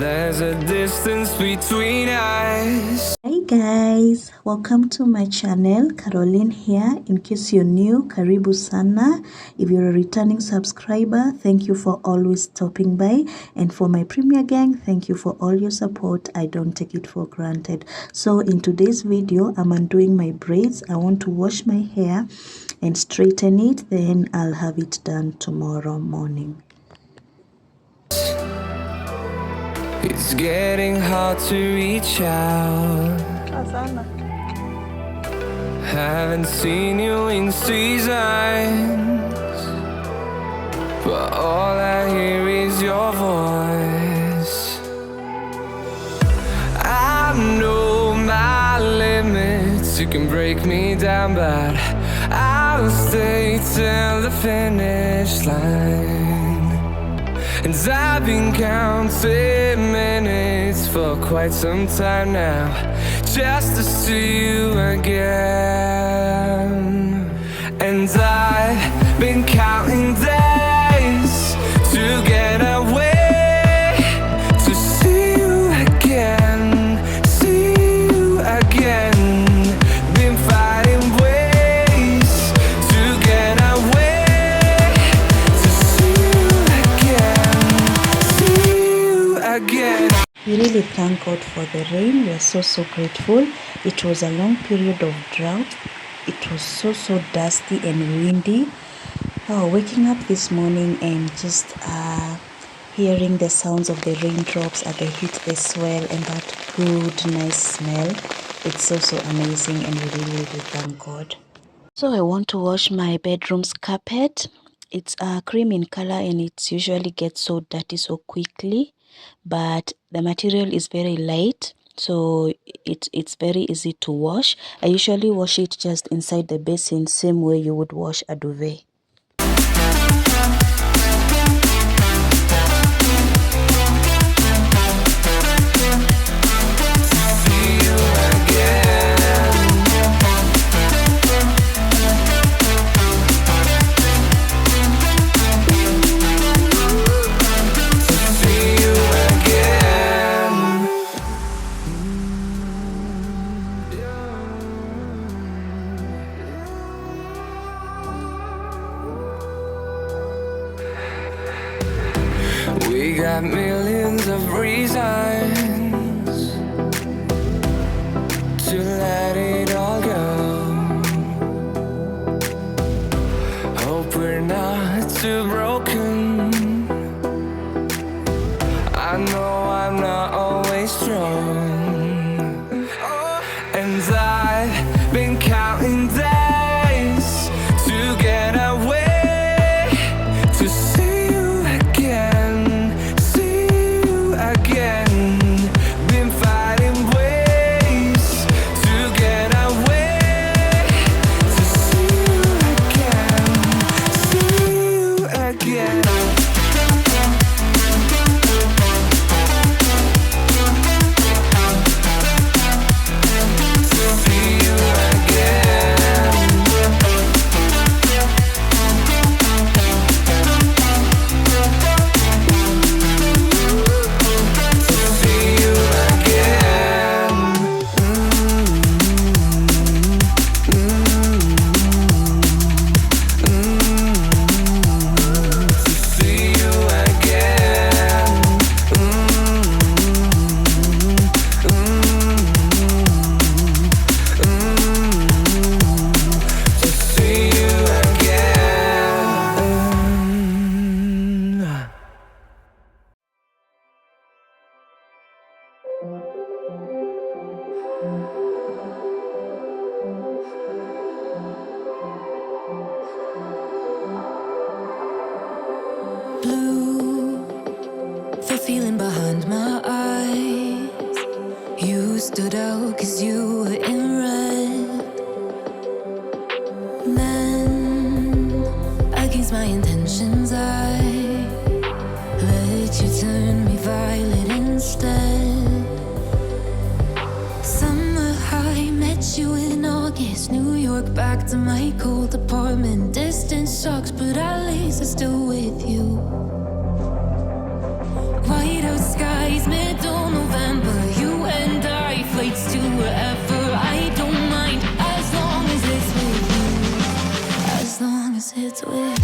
there's a distance between us. Hey guys, welcome to my channel. Caroline here. In case you're new, karibu sana. If you're a returning subscriber, thank you for always stopping by, and for my premier gang, thank you for all your support. I don't take it for granted. So in today's video, I'm undoing my braids. I want to wash my hair and straighten it, then I'll have it done tomorrow morning. It's getting hard to reach out. Haven't seen you in seasons, but all I hear is your voice. I know my limits, you can break me down, but I'll stay till the finish line. And I've been counting minutes for quite some time now, just to see you again. And I've been counting days to get away, to see you again, see you again. Been fighting ways to get away, to see you again, see you again. We really thank God for the rain. We are so grateful. It was a long period of drought. It was so dusty and windy. Waking up this morning and just hearing the sounds of the raindrops as they hit the soil and that good nice smell. It's so amazing, and we really thank God. So I want to wash my bedroom's carpet. It's cream in color and it usually gets so dirty so quickly, but the material is very light, so it's very easy to wash. I usually wash it just inside the basin, same way you would wash a duvet. We got millions of reasons to let it all go. Hope we're not too broken. I know I'm not always strong, and I've been counting days to get away, to see you again, see you again. Been fighting ways to get away, to see you again, see you again. Blue, the feeling behind my eyes. You stood out 'cause you were in red. Then, against my intentions, I let you turn me violet instead. Summer high, met you in August. New York, back to my cold apartment. Distance sucks, but at least I'm still with you. White out sky, skies, middle November. You and I, flights to wherever. I don't mind as long as it's with you. As long as it's with you.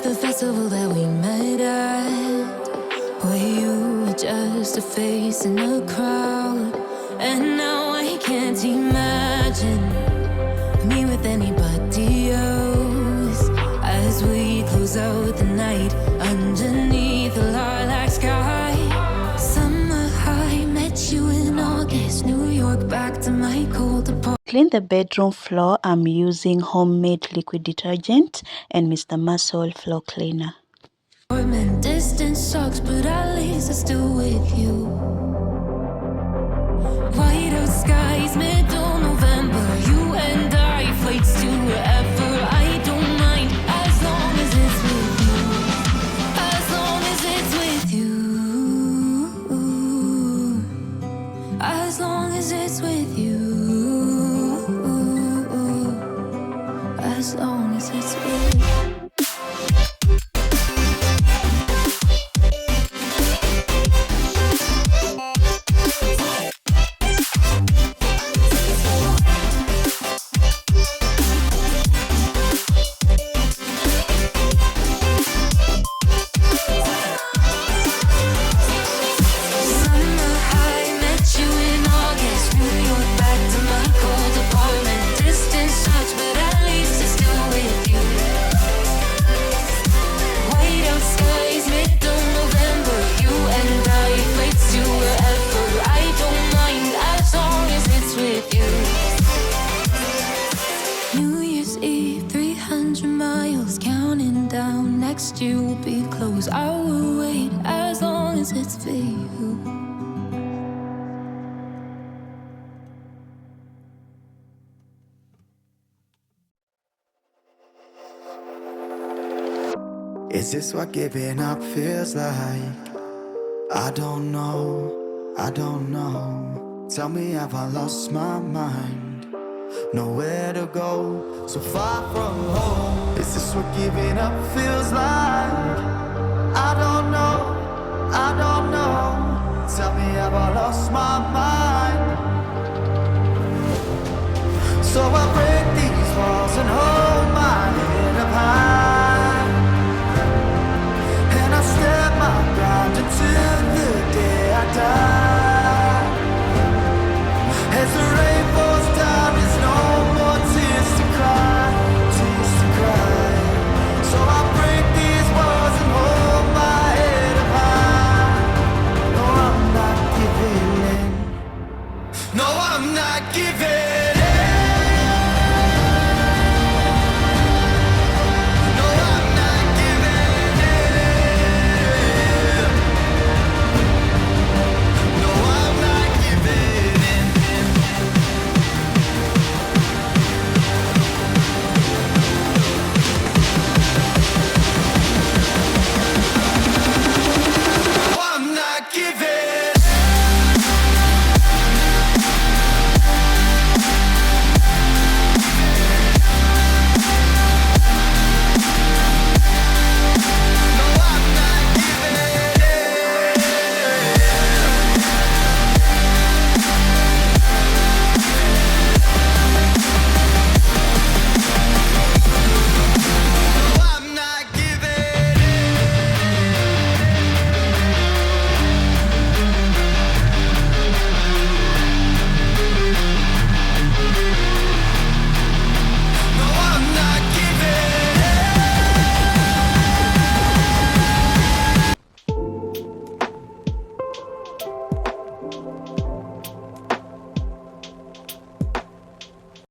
The festival that we met at, where you were just a face in a crowd. And now I can't imagine me with anybody else. As we close out the night underneath the lilac sky. Summer high, met you in August, New York, back to my cold apartment. Clean the bedroom floor. I'm using homemade liquid detergent and Mr. Muscle floor cleaner. Distance sucks, but at least I'm still with you. White out skies, middle November. You and I, flights to wherever. I don't mind as long as it's with you. As long as it's with you. As long as it's with you. As long as it's with you. Next year will be close. I will wait as long as it's for you. Is this what giving up feels like? I don't know, I don't know. Tell me, have I lost my mind? Nowhere to go, so far from home. Is this what giving up feels like? I don't know, I don't know. Tell me, have I lost my mind? So I break these walls and hold my head up high, and I step my ground until the day I die. As the rain falls down, there's no more tears to cry, tears to cry. So I break these walls and hold my head up high. No, I'm not giving in. No, I'm not giving in.